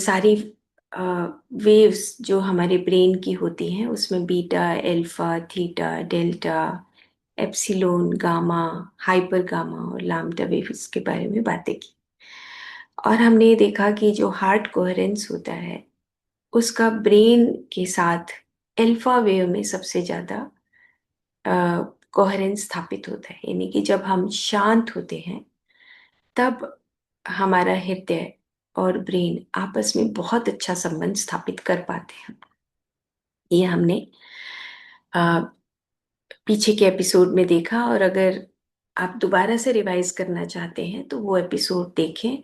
सारी वेव्स जो हमारे ब्रेन की होती हैं उसमें beta, alpha, theta, delta, epsilon, gamma, hyper gamma और लैम्डा वेव्स के बारे में बातें की। और हमने देखा कि जो हार्ट कोहेरेंस होता है उसका ब्रेन के साथ अल्फा वेव में सबसे ज़्यादा कोहेरेंस स्थापित होता है, यानी कि जब हम शांत होते हैं तब हमारा हृदय और ब्रेन आपस में बहुत अच्छा संबंध स्थापित कर पाते हैं। ये हमने अ, पीछे के एपिसोड में देखा, और अगर आप दोबारा से रिवाइज करना चाहते हैं तो वो एपिसोड देखें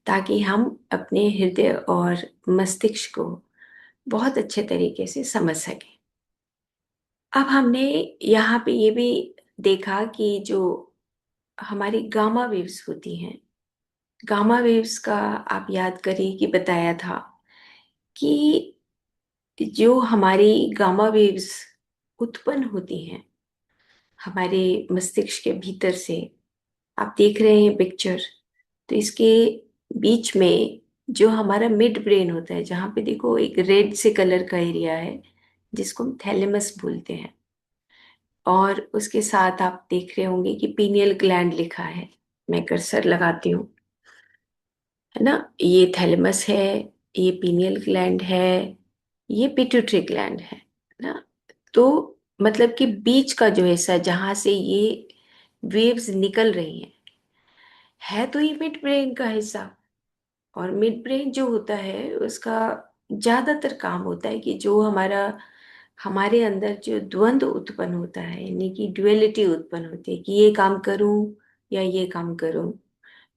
ताकि हम अपने हृदय और मस्तिष्क को बहुत अच्छे तरीके से समझ सकें। अब हमने यहाँ पे ये भी देखा कि जो हमारी गामा वेव्स होती हैं, गामा वेव्स का आप याद करिए कि बताया था कि जो हमारी गामा वेव्स उत्पन्न होती हैं हमारे मस्तिष्क के भीतर से, आप देख रहे हैं पिक्चर, तो इसके बीच में जो हमारा मिड ब्रेन होता है, जहाँ पे देखो एक रेड से कलर का एरिया है जिसको हम थैलेमस बोलते हैं, और उसके साथ आप देख रहे होंगे कि पीनियल ग्लैंड लिखा है। मैं कर्सर लगाती हूँ, है ना, ये थैलेमस है, ये पीनियल ग्लैंड है, ये पिट्यूटरी ग्लैंड है ना। तो मतलब कि बीच का जो हिस्सा जहां से ये वेव्स निकल रही हैं है तो ये मिड ब्रेन का हिस्सा। और मिड ब्रेन जो होता है उसका ज्यादातर काम होता है कि जो हमारे अंदर जो द्वंद्व उत्पन्न होता है, यानी कि ड्युअलिटी उत्पन्न होती है कि ये काम करूं या ये काम करूं,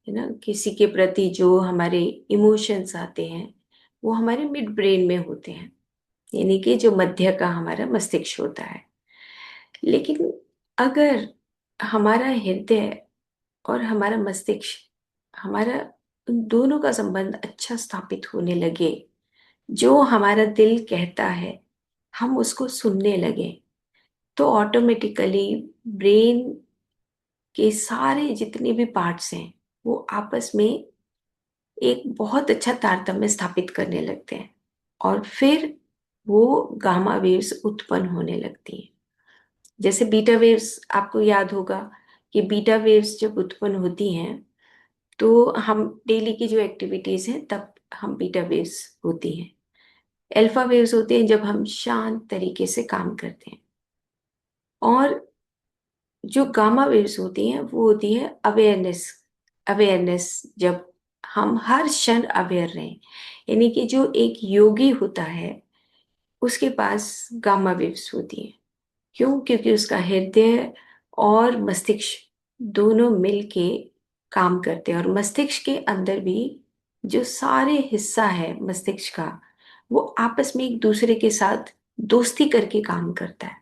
है ना, किसी के प्रति जो हमारे इमोशंस आते हैं वो हमारे मिड ब्रेन में होते हैं, यानी कि जो मध्य का हमारा मस्तिष्क होता है। लेकिन अगर हमारा हृदय और हमारा मस्तिष्क, हमारा उन दोनों का संबंध अच्छा स्थापित होने लगे, जो हमारा दिल कहता है हम उसको सुनने लगे, तो ऑटोमेटिकली ब्रेन के सारे जितने भी पार्ट्स हैं वो आपस में एक बहुत अच्छा तारतम्य स्थापित करने लगते हैं, और फिर वो गामा वेव्स उत्पन्न होने लगती हैं। जैसे बीटा वेव्स, आपको याद होगा कि बीटा वेव्स जब उत्पन्न होती हैं तो हम डेली की जो एक्टिविटीज हैं तब हम बीटा वेव्स होती हैं। अल्फा वेव्स होते हैं जब हम शांत तरीके से काम करते हैं, और जो गामा वेव्स होती हैं वो होती है अवेयरनेस। अवेयरनेस जब हम हर क्षण अवेयर रहें, यानी कि जो एक योगी होता है उसके पास गामा वेव्स होती हैं। क्यों? क्योंकि उसका हृदय और मस्तिष्क दोनों मिलके काम करते हैं, और मस्तिष्क के अंदर भी जो सारे हिस्सा है मस्तिष्क का वो आपस में एक दूसरे के साथ दोस्ती करके काम करता है।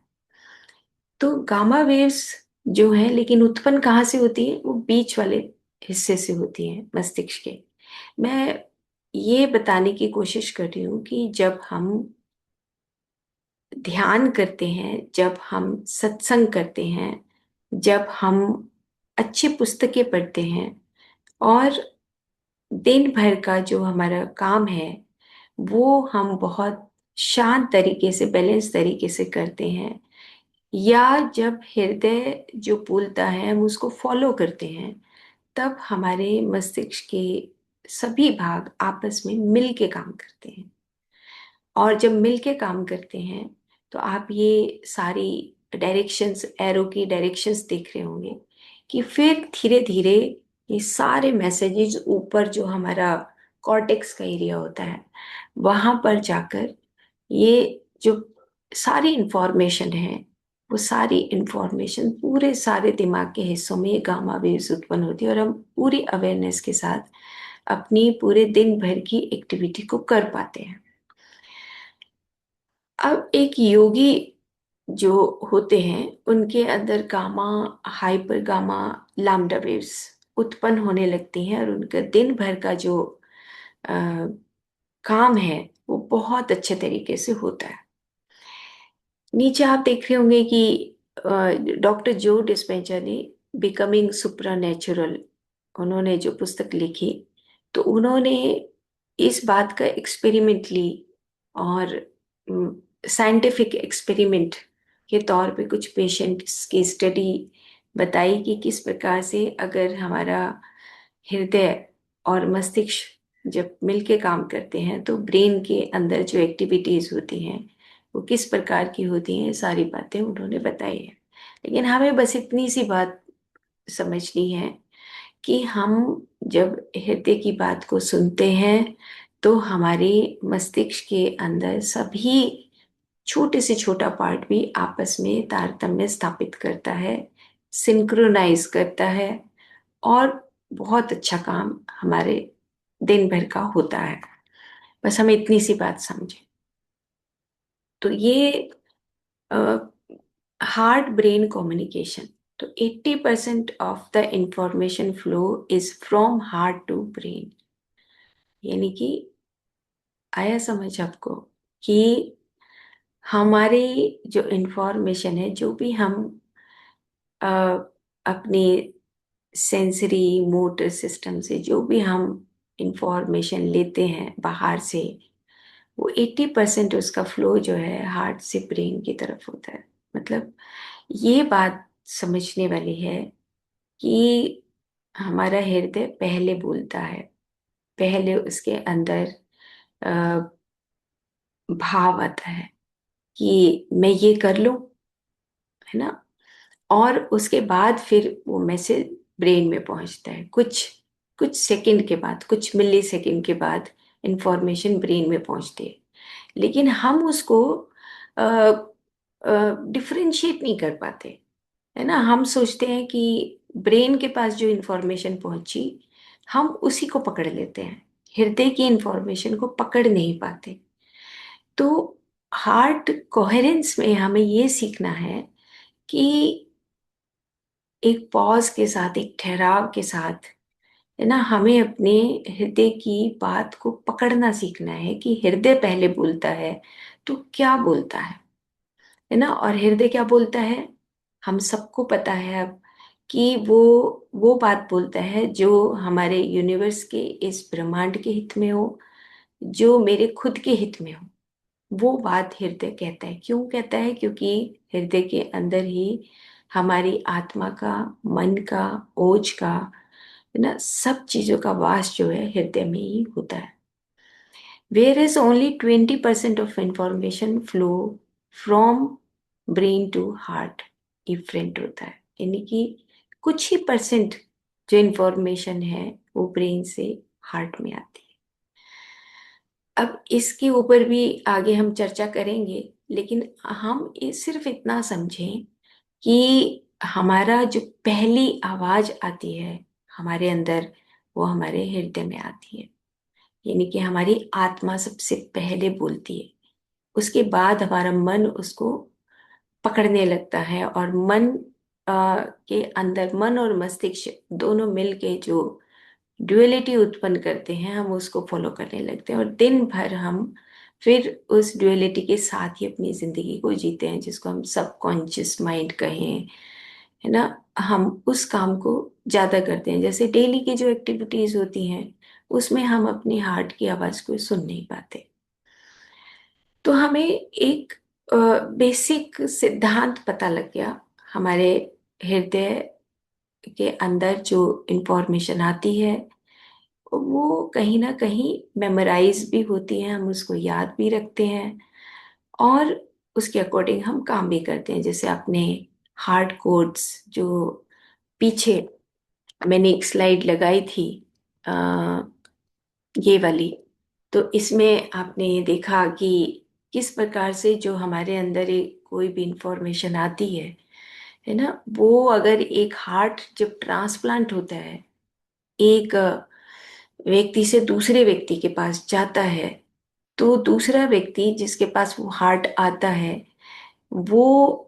तो गामा वेव्स जो है, लेकिन उत्पन्न कहाँ से होती है? वो बीच वाले हिस्से से होती है मस्तिष्क के। मैं ये बताने की कोशिश कर रही हूँ कि जब हम ध्यान करते हैं, जब हम सत्संग करते हैं, जब हम अच्छी पुस्तकें पढ़ते हैं, और दिन भर का जो हमारा काम है वो हम बहुत शांत तरीके से, बैलेंस तरीके से करते हैं, या जब हृदय जो बोलता है हम उसको फॉलो करते हैं, तब हमारे मस्तिष्क के सभी भाग आपस में मिल के काम करते हैं। और जब मिल के काम करते हैं तो आप ये सारी डायरेक्शंस, एरो की डायरेक्शंस देख रहे होंगे कि फिर धीरे धीरे ये सारे मैसेजेस ऊपर जो हमारा कॉर्टेक्स का एरिया होता है वहां पर जाकर ये जो सारी इंफॉर्मेशन है वो सारी इंफॉर्मेशन पूरे सारे दिमाग के हिस्सों में ये गामा वेव्स उत्पन्न होती है, और हम पूरी अवेयरनेस के साथ अपनी पूरे दिन भर की एक्टिविटी को कर पाते हैं। अब एक योगी जो होते हैं उनके अंदर gamma, hyper gamma, lambda waves उत्पन्न होने लगती हैं, और उनका दिन भर का जो अ, काम है वो बहुत अच्छे तरीके से होता है। नीचे आप देख रहे होंगे कि डॉक्टर जो डिस्पेंजा ने बिकमिंग सुप्रा नेचुरल, उन्होंने जो पुस्तक लिखी, तो उन्होंने इस बात का एक्सपेरिमेंटली और साइंटिफिक एक्सपेरिमेंट के तौर पे कुछ पेशेंट्स की स्टडी बताई कि किस प्रकार से अगर हमारा हृदय और मस्तिष्क जब मिलके काम करते हैं तो ब्रेन के अंदर जो एक्टिविटीज होती हैं वो किस प्रकार की होती हैं, ये सारी बातें उन्होंने बताई है। लेकिन हमें बस इतनी सी बात समझनी है कि हम जब हृदय की बात को सुनते हैं तो हमारे मस्तिष्क के अंदर सभी छोटे से छोटा पार्ट भी आपस में तारतम्य स्थापित करता है, सिंक्रोनाइज करता है, और बहुत अच्छा काम हमारे दिन भर का होता है। बस हमें इतनी सी बात समझे। तो ये हार्ट ब्रेन कम्युनिकेशन, तो 80% of the information flow is from heart to brain. यानी कि आया समझ आपको कि हमारी जो इंफॉर्मेशन है, जो भी हम अ, अपने सेंसरी मोटर सिस्टम से जो भी हम इंफॉर्मेशन लेते हैं बाहर से, वो 80% उसका फ्लो जो है हार्ट से ब्रेन की तरफ होता है। मतलब ये बात समझने वाली है कि हमारा हृदय पहले बोलता है, पहले उसके अंदर अ, भाव आता है कि मैं ये कर लूं, है ना। और उसके बाद फिर वो मैसेज ब्रेन में पहुंचता है, कुछ कुछ सेकंड के बाद, कुछ मिली सेकंड के बाद इंफॉर्मेशन ब्रेन में पहुंचती है। लेकिन हम उसको डिफरेंशिएट नहीं कर पाते, है ना। हम सोचते हैं कि ब्रेन के पास जो इंफॉर्मेशन पहुंची हम उसी को पकड़ लेते हैं, हृदय की इंफॉर्मेशन को पकड़ नहीं पाते। तो हार्ट कोहेरेंस में हमें ये सीखना है कि एक पॉज के साथ, एक ठहराव के साथ, है ना, हमें अपने हृदय की बात को पकड़ना सीखना है कि हृदय पहले बोलता है तो क्या बोलता है ना। और हृदय क्या बोलता है, हम सबको पता है अब कि वो बात बोलता है जो हमारे यूनिवर्स के, इस ब्रह्मांड के हित में हो, जो मेरे खुद के हित में हो। वो बात हृदय कहता है। क्यों कहता है? क्योंकि हृदय के अंदर ही हमारी आत्मा का, मन का, ओज का, है ना, सब चीजों का वास जो है हृदय में ही होता है। Where is only 20% of information flow from brain to heart different होता है। यानी कि कुछ ही परसेंट जो इंफॉर्मेशन है वो ब्रेन से हार्ट में आती है। अब इसके ऊपर भी आगे हम चर्चा करेंगे, लेकिन हम सिर्फ इतना समझें कि हमारा जो पहली आवाज आती है हमारे अंदर, वो हमारे हृदय में आती है। यानी कि हमारी आत्मा सबसे पहले बोलती है, उसके बाद हमारा मन उसको पकड़ने लगता है, और मन के अंदर, मन और मस्तिष्क दोनों मिल के जो ड्युअलिटी उत्पन्न करते हैं, हम उसको फॉलो करने लगते हैं, और दिन भर हम फिर उस ड्युअलिटी के साथ ही अपनी जिंदगी को जीते हैं, जिसको हम सबकॉन्शियस माइंड कहें, है ना। हम उस काम को ज्यादा करते हैं, जैसे डेली की जो एक्टिविटीज होती हैं उसमें हम अपनी हार्ट की आवाज को सुन नहीं पाते। तो हमें एक बेसिक सिद्धांत पता लग गया, हमारे हृदय के अंदर जो इंफॉर्मेशन आती है वो कहीं ना कहीं मेमोराइज भी होती है, हम उसको याद भी रखते हैं, और उसके अकॉर्डिंग हम काम भी करते हैं। जैसे आपने हार्ट कोड्स जो पीछे मैंने एक स्लाइड लगाई थी, आ, ये वाली, तो इसमें आपने ये देखा कि किस प्रकार से जो हमारे अंदर एक कोई भी इंफॉर्मेशन आती है ना, वो अगर एक हार्ट जब ट्रांसप्लांट होता है, एक व्यक्ति से दूसरे व्यक्ति के पास जाता है, तो दूसरा व्यक्ति जिसके पास वो हार्ट आता है, वो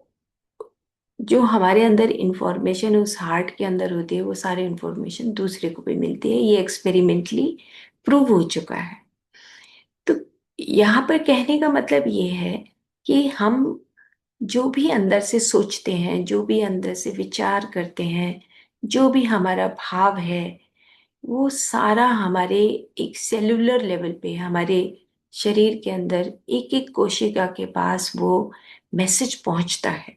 जो हमारे अंदर इंफॉर्मेशन उस हार्ट के अंदर होती है वो सारी इंफॉर्मेशन दूसरे को भी मिलती है। ये एक्सपेरिमेंटली प्रूव हो चुका है। तो यहाँ पर कहने का मतलब ये है कि हम जो भी अंदर से सोचते हैं, जो भी अंदर से विचार करते हैं, जो भी हमारा भाव है, वो सारा हमारे एक सेलुलर लेवल पे, हमारे शरीर के अंदर एक एक कोशिका के पास वो मैसेज पहुंचता है।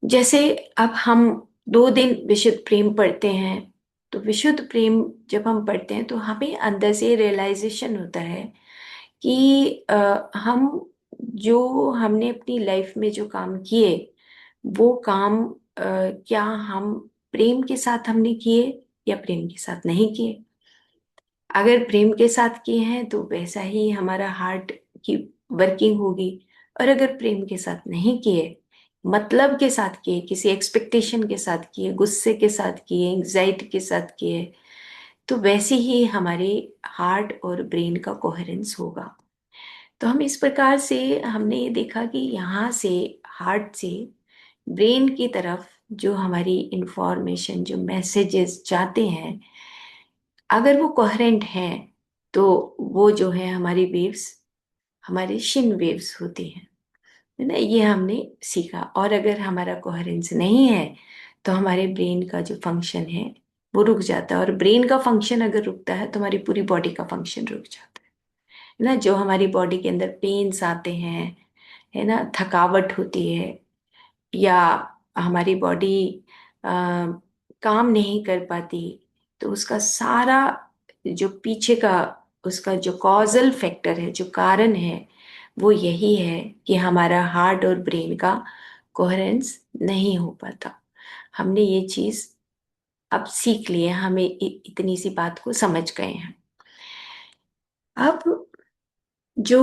जैसे अब हम 2 दिन विशुद्ध प्रेम पढ़ते हैं, तो विशुद्ध प्रेम जब हम पढ़ते हैं तो हमें अंदर से रियलाइजेशन होता है कि हम जो हमने अपनी लाइफ में जो काम किए, वो काम क्या हम प्रेम के साथ हमने किए या प्रेम के साथ नहीं किए। अगर प्रेम के साथ किए हैं तो वैसा ही हमारा हार्ट की वर्किंग होगी। और अगर प्रेम के साथ नहीं किए, मतलब के साथ किए, किसी एक्सपेक्टेशन के साथ किए, गुस्से के साथ किए, एंग्जाइटी के साथ किए, तो वैसे ही हमारे हार्ट और ब्रेन का कोहेरेंस होगा। तो हम इस प्रकार से हमने ये देखा कि यहाँ से, हार्ट से ब्रेन की तरफ जो हमारी इंफॉर्मेशन, जो मैसेजेस जाते हैं, अगर वो कोहेरेंट हैं तो वो जो है हमारी वेव्स, हमारी शिन वेव्स होती हैं, है ना। ये हमने सीखा। और अगर हमारा कोहेरेंस नहीं है तो हमारे ब्रेन का जो फंक्शन है वो रुक जाता है। और ब्रेन का फंक्शन अगर रुकता है तो हमारी पूरी बॉडी का फंक्शन रुक जाता है ना। जो हमारी बॉडी के अंदर पेन्स आते हैं, है ना, थकावट होती है, या हमारी बॉडी काम नहीं कर पाती, तो उसका सारा जो पीछे का, उसका जो कॉजल फैक्टर है, जो कारण है, वो यही है कि हमारा हार्ट और ब्रेन का कोहेरेंस नहीं हो पाता। हमने ये चीज अब सीख ली है, हमें इतनी सी बात को समझ गए हैं। अब जो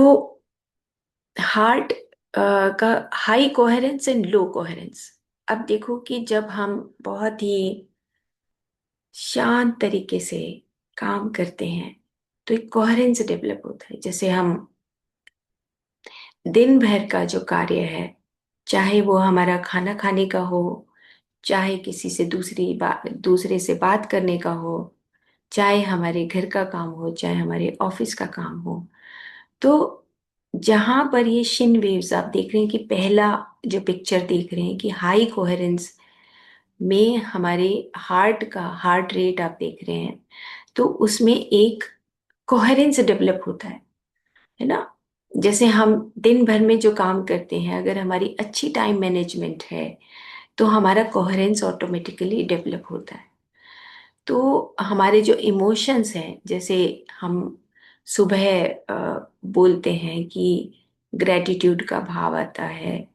हार्ट का high coherence and low coherence, अब देखो कि जब हम बहुत ही शांत तरीके से काम करते हैं तो एक कोहेरेंस डेवलप होता है। जैसे हम दिन भर का जो कार्य है, चाहे वो हमारा खाना खाने का हो, चाहे किसी से दूसरे से बात करने का हो, चाहे हमारे घर का काम हो, चाहे हमारे ऑफिस का काम हो, तो जहां पर ये शिन वेव्स आप देख रहे हैं कि पहला जो पिक्चर देख रहे हैं कि हाई कोहेरेंस में हमारे हार्ट रेट आप देख रहे हैं, तो उसमें एक कोहेरेंस डेवलप होता है ना। जैसे हम दिन भर में जो काम करते हैं, अगर हमारी अच्छी टाइम मैनेजमेंट है तो हमारा कोहेरेंस ऑटोमेटिकली डेवलप होता है। तो हमारे जो इमोशंस हैं, जैसे हम सुबह बोलते हैं कि ग्रेटिट्यूड का भाव आता है,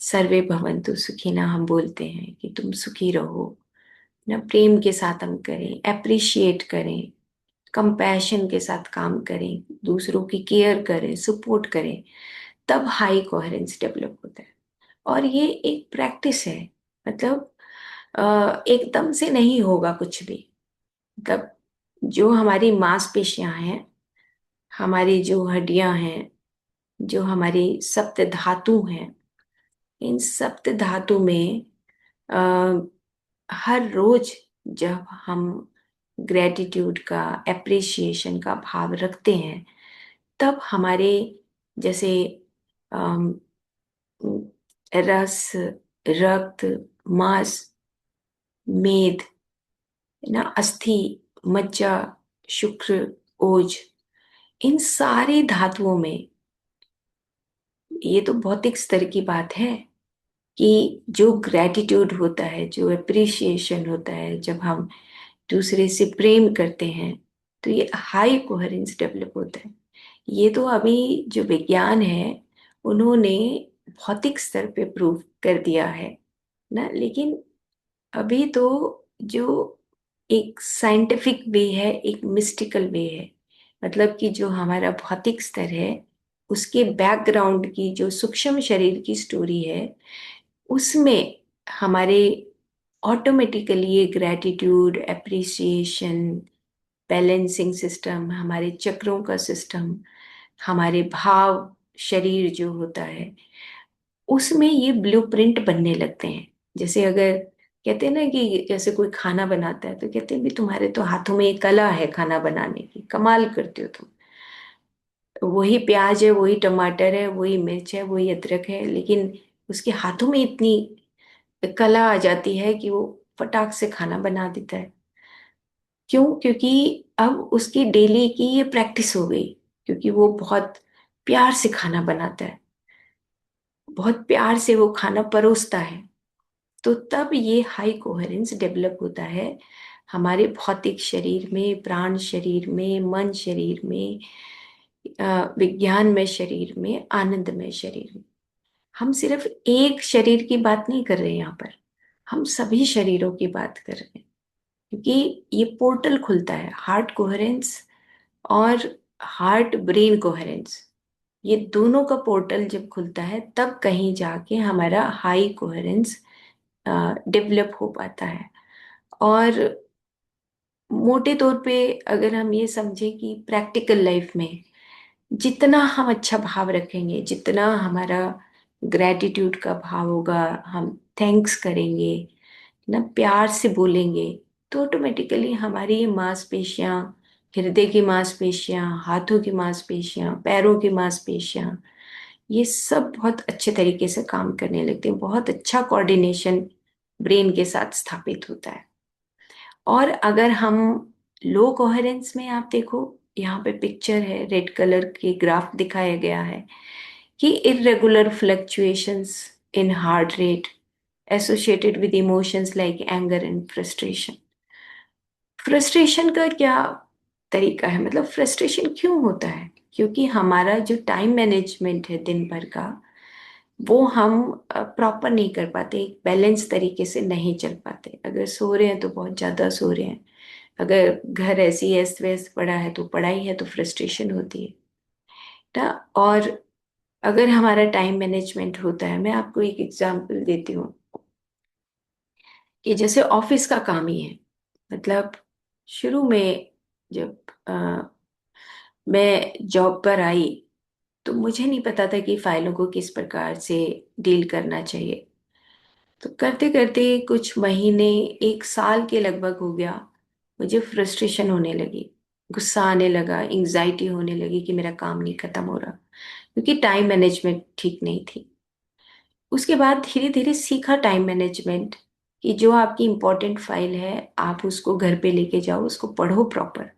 सर्वे भवन्तु सुखिनः हम बोलते हैं कि तुम सुखी रहो ना। प्रेम के साथ हम करें, अप्रिशिएट करें, कंपैशन के साथ काम करें, दूसरों की केयर करें, सपोर्ट करें, तब हाई कोहेरेंस डेवलप होता है। और ये एक प्रैक्टिस है। मतलब एकदम से नहीं होगा कुछ भी। मतलब जो हमारी मांसपेशियां हैं, हमारी जो हड्डियां हैं, जो हमारी सप्त धातु हैं, इन सप्त धातु में हर रोज जब हम ग्रेटिट्यूड का, एप्रिसिएशन का भाव रखते हैं, तब हमारे जैसे अम, रस, रक्त, मांस, मेद, ना, अस्थि, मज्जा, शुक्र, ओज, इन सारी धातुओं में, ये तो भौतिक स्तर की बात है कि जो ग्रेटिट्यूड होता है, जो एप्रिसिएशन होता है, जब हम दूसरे से प्रेम करते हैं, तो ये हाई कोहेरेंस डेवलप होता है। ये तो अभी जो विज्ञान है, उन्होंने भौतिक स्तर पे प्रूव कर दिया है ना। लेकिन अभी तो जो एक साइंटिफिक वे है, एक मिस्टिकल वे है, मतलब कि जो हमारा भौतिक स्तर है, उसके बैकग्राउंड की जो सूक्ष्म शरीर की स्टोरी है, उसमें हमारे ऑटोमेटिकली ये ग्रेटिट्यूड, एप्रिसिएशन, बैलेंसिंग सिस्टम, हमारे चक्रों का सिस्टम, हमारे भाव, शरीर जो होता है, उसमें ये ब्लूप्रिंट बनने लगते हैं। जैसे अगर कहते हैं ना कि जैसे कोई खाना बनाता है तो कहते हैं भी तुम्हारे तो हाथों में एक कला है खाना बनाने की, कमाल करते हो तुम। वही प्याज है, वही टमाटर है, वही मिर्च है, वही अदरक है, लेकिन उसके हाथों में इतनी कला आ जाती है कि वो फटाक से खाना बना देता है। क्यों? क्योंकि अब उसकी डेली की ये प्रैक्टिस हो गई, क्योंकि वो बहुत प्यार से खाना बनाता है, बहुत प्यार से वो खाना परोसता है। तो तब ये हाई कोहेरेंस डेवलप होता है हमारे भौतिक शरीर में, प्राण शरीर में, मन शरीर में, विज्ञान में शरीर में, आनंदमय शरीर में। हम सिर्फ एक शरीर की बात नहीं कर रहे हैं यहाँ पर, हम सभी शरीरों की बात कर रहे हैं। क्योंकि ये पोर्टल खुलता है हार्ट कोहेरेंस और हार्ट ब्रेन कोहेरेंस, ये दोनों का पोर्टल जब खुलता है तब कहीं जाके हमारा हाई कोहेरेंस डेवलप हो पाता है। और मोटे तौर पे अगर हम ये समझें कि प्रैक्टिकल लाइफ में जितना हम अच्छा भाव रखेंगे, जितना हमारा ग्रैटिट्यूड का भाव होगा, हम थैंक्स करेंगे ना, प्यार से बोलेंगे, तो ऑटोमेटिकली हमारी ये मांसपेशियां, हृदय की मांसपेशियां, हाथों की मांसपेशियां, पैरों की मांसपेशियां, ये सब बहुत अच्छे तरीके से काम करने लगते हैं। बहुत अच्छा कोऑर्डिनेशन ब्रेन के साथ स्थापित होता है। और अगर हम लो कोहेरेंस में, आप देखो यहाँ पे पिक्चर है, रेड कलर के ग्राफ दिखाया गया है कि irregular fluctuations in heart rate associated with emotions like anger and frustration. Frustration का क्या तरीका है, मतलब फ्रस्ट्रेशन क्यों होता है? क्योंकि हमारा जो टाइम मैनेजमेंट है दिन भर का, वो हम प्रॉपर नहीं कर पाते, एक बैलेंस तरीके से नहीं चल पाते। अगर सो रहे हैं तो बहुत ज़्यादा सो रहे हैं, अगर घर ऐसी अस्त व्यस्त पड़ा है तो पढ़ाई है तो फ्रस्ट्रेशन होती है ना। और अगर हमारा टाइम मैनेजमेंट होता है, मैं आपको एक एग्जांपल देती हूँ कि जैसे ऑफिस का काम ही है। मतलब शुरू में जब मैं जॉब पर आई तो मुझे नहीं पता था कि फाइलों को किस प्रकार से डील करना चाहिए। तो करते करते कुछ महीने, एक साल के लगभग हो गया, मुझे फ्रस्ट्रेशन होने लगी, गुस्सा आने लगा, एंग्जाइटी होने लगी कि मेरा काम नहीं खत्म हो रहा, क्योंकि टाइम मैनेजमेंट ठीक नहीं थी। उसके बाद धीरे धीरे सीखा टाइम मैनेजमेंट, कि जो आपकी इंपॉर्टेंट फाइल है आप उसको घर पे लेके जाओ, उसको पढ़ो प्रॉपर,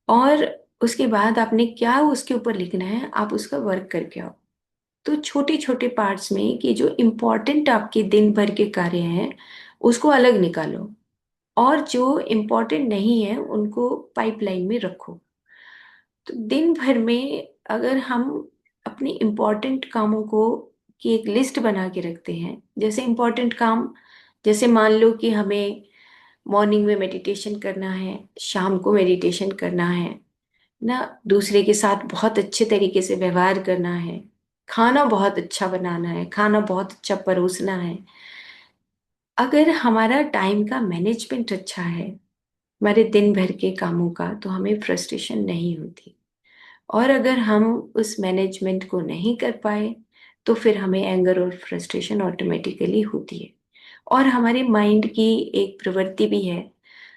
और उसके बाद आपने क्या उसके ऊपर लिखना है आप उसका वर्क करके आओ। तो छोटे छोटे पार्ट्स में कि जो इम्पोर्टेंट आपके दिन भर के कार्य हैं उसको अलग निकालो, और जो इम्पोर्टेंट नहीं है उनको पाइपलाइन में रखो। तो दिन भर में अगर हम अपने इम्पोर्टेंट कामों को की एक लिस्ट बना के रखते हैं, जैसे इम्पोर्टेंट काम, जैसे मान लो कि हमें मॉर्निंग में मेडिटेशन करना है, शाम को मेडिटेशन करना है ना, दूसरे के साथ बहुत अच्छे तरीके से व्यवहार करना है, खाना बहुत अच्छा बनाना है, खाना बहुत अच्छा परोसना है। अगर हमारा टाइम का मैनेजमेंट अच्छा है हमारे दिन भर के कामों का, तो हमें फ्रस्ट्रेशन नहीं होती। और अगर हम उस मैनेजमेंट को नहीं कर पाए तो फिर हमें एंगर और फ्रस्ट्रेशन ऑटोमेटिकली होती है। और हमारे माइंड की एक प्रवृत्ति भी है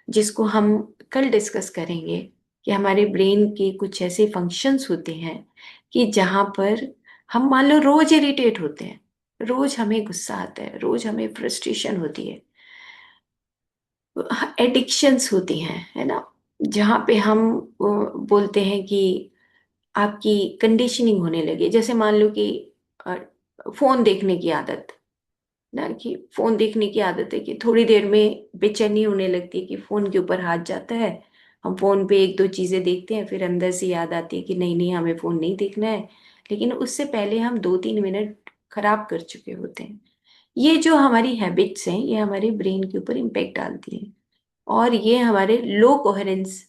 जिसको हम कल डिस्कस करेंगे, कि हमारे ब्रेन के कुछ ऐसे फंक्शंस होते हैं कि जहाँ पर हम मान लो रोज इरिटेट होते हैं, रोज हमें गुस्सा आता है, रोज हमें फ्रस्ट्रेशन होती है, एडिक्शंस होती हैं, है ना, जहाँ पे हम बोलते हैं कि आपकी कंडीशनिंग होने लगी। जैसे मान लो कि अ, फोन देखने की आदत ना, कि फोन देखने की आदत है कि थोड़ी देर में बेचैनी होने लगती है कि फोन के ऊपर हाथ जाता है, हम फोन पे एक दो चीजें देखते हैं, फिर अंदर से याद आती है कि नहीं नहीं हमें फोन नहीं देखना है, लेकिन उससे पहले हम 2-3 मिनट खराब कर चुके होते हैं। ये जो हमारी हैबिट्स हैं ये हमारे ब्रेन के ऊपर इम्पेक्ट डालती हैं, और ये हमारे लो कोहेरेंस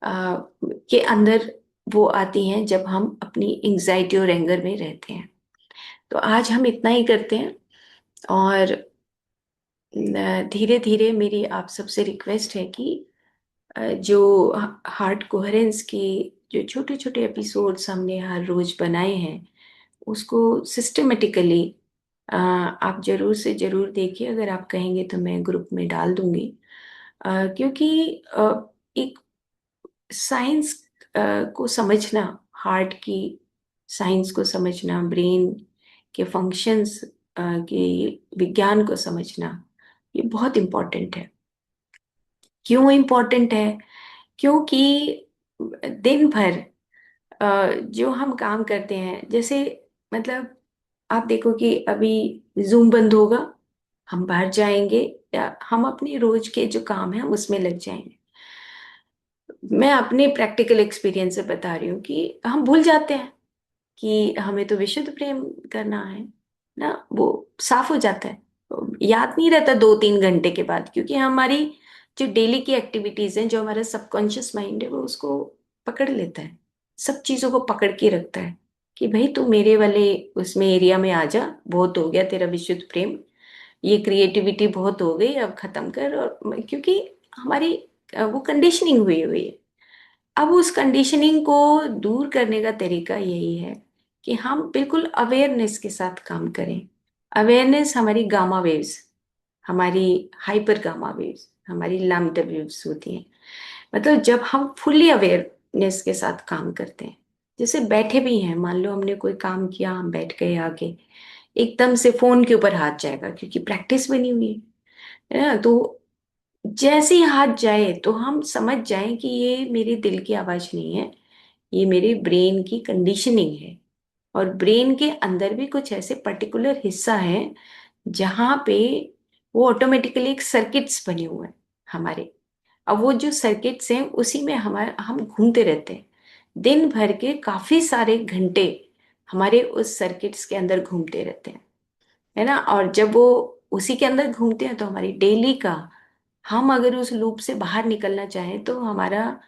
के अंदर वो आती हैं जब हम अपनी एंजाइटी और एंगर में रहते हैं। तो आज हम इतना ही करते हैं, और धीरे धीरे मेरी आप सबसे रिक्वेस्ट है कि जो हार्ट कोहेरेंस की जो छोटे छोटे एपिसोड्स हमने हर रोज बनाए हैं उसको सिस्टमेटिकली आप जरूर से जरूर देखिए। अगर आप कहेंगे तो मैं ग्रुप में डाल दूंगी, क्योंकि एक साइंस को समझना, हार्ट की साइंस को समझना, ब्रेन के फंक्शंस के विज्ञान को समझना, ये बहुत इम्पोर्टेंट है। क्यों इम्पोर्टेंट है? क्योंकि दिन भर जो हम काम करते हैं, जैसे मतलब आप देखो कि अभी जूम बंद होगा, हम बाहर जाएंगे या हम अपने रोज के जो काम है उसमें लग जाएंगे। मैं अपने प्रैक्टिकल एक्सपीरियंस से बता रही हूँ कि हम भूल जाते हैं कि हमें तो विशुद्ध प्रेम करना है ना। वो साफ हो जाता है, तो याद नहीं रहता 2-3 घंटे के बाद, क्योंकि हमारी जो डेली की एक्टिविटीज हैं, जो हमारा सबकॉन्शियस माइंड है वो उसको पकड़ लेता है, सब चीजों को पकड़ के रखता है कि भाई तू मेरे वाले उसमें एरिया में आ जा, बहुत हो गया तेरा विशुद्ध प्रेम, ये क्रिएटिविटी बहुत हो गई, अब खत्म कर। और क्योंकि हमारी वो कंडीशनिंग हुई हुई है। अब उस कंडीशनिंग को दूर करने का तरीका यही है कि हम बिल्कुल अवेयरनेस के साथ काम करें। अवेयरनेस हमारी गामा वेव्स, हमारी हाइपर गामा वेव्स, हमारी लैम्डा वेव्स होती हैं। मतलब जब हम फुल्ली अवेयरनेस के साथ काम करते हैं, जैसे बैठे भी हैं, मान लो हमने कोई काम किया, हम बैठ गए आगे, एकदम से फोन के ऊपर हाथ जाएगा क्योंकि प्रैक्टिस बनी हुई है ना। तो जैसे ही हाथ जाए तो हम समझ जाएं कि ये मेरे दिल की आवाज नहीं है, ये मेरे ब्रेन की कंडीशनिंग है। और ब्रेन के अंदर भी कुछ ऐसे पर्टिकुलर हिस्सा है जहाँ पे वो ऑटोमेटिकली एक सर्किट्स बने हुए हैं हमारे। अब वो जो सर्किट्स हैं उसी में हम घूमते रहते हैं, दिन भर के काफी सारे घंटे हमारे उस सर्किट्स के अंदर घूमते रहते हैं, है ना। और जब वो उसी के अंदर घूमते हैं तो हमारी डेली का, हम अगर उस लूप से बाहर निकलना चाहें तो हमारा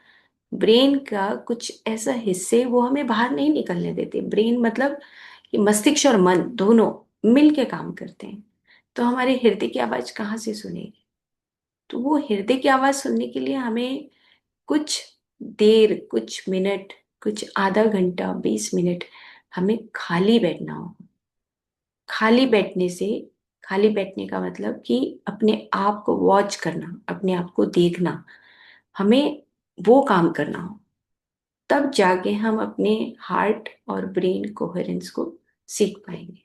ब्रेन का कुछ ऐसा हिस्से वो हमें बाहर नहीं निकलने देते। ब्रेन मतलब कि मस्तिष्क और मन दोनों मिल के काम करते हैं। तो हमारे हृदय की आवाज कहाँ से सुनेगी? तो वो हृदय की आवाज सुनने के लिए हमें कुछ देर, कुछ मिनट, कुछ आधा घंटा, 20 मिनट हमें खाली बैठना हो। खाली बैठने से, खाली बैठने का मतलब कि अपने आप को वॉच करना, अपने आप को देखना, हमें वो काम करना हो। तब जाके हम अपने हार्ट और ब्रेन कोहेरेंस को सीख पाएंगे।